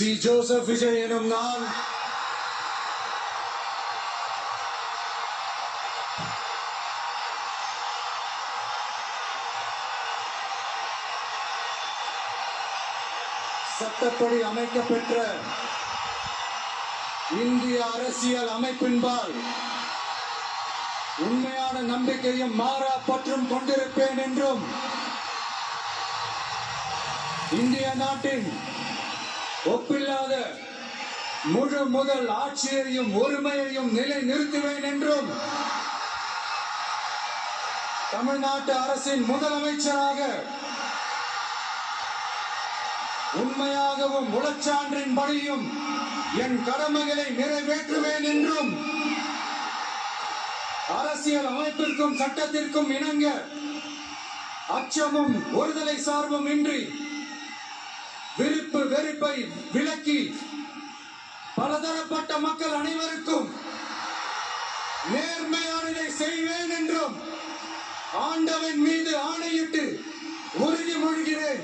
C. Joseph Vijay எனும் நான் சட்டப்படி அமைக்கப்பெற்ற இந்திய அரசியல் அமைப்பின்பால் உண்மையான நம்பிக்கையும் மாறா பற்றும் கொண்டிருப்பேன் என்றும் இந்திய நாட்டின் ஒப்பில்லாத முழு முதல் ஆட்சியையும் ஒருமையையும் நிலை நிறுத்துவேன் என்றும் தமிழ்நாட்டு அரசின் முதலமைச்சராக உண்மையாகவும் உளச்சான்றின்படியும் என் கடமைகளை நிறைவேற்றுவேன் என்றும் அரசியல் அமைப்பிற்கும் சட்டத்திற்கும் இணங்க அச்சமும் ஒருதலை சார்பும் இன்றி விருப்பு வெறுப்பை விலக்கி பலதரப்பட்ட மக்கள் அனைவருக்கும் நேர்மையானதை செய்வேன் என்றும் ஆண்டவன் மீது ஆணையிட்டு உறுதிமொழிகிறேன்.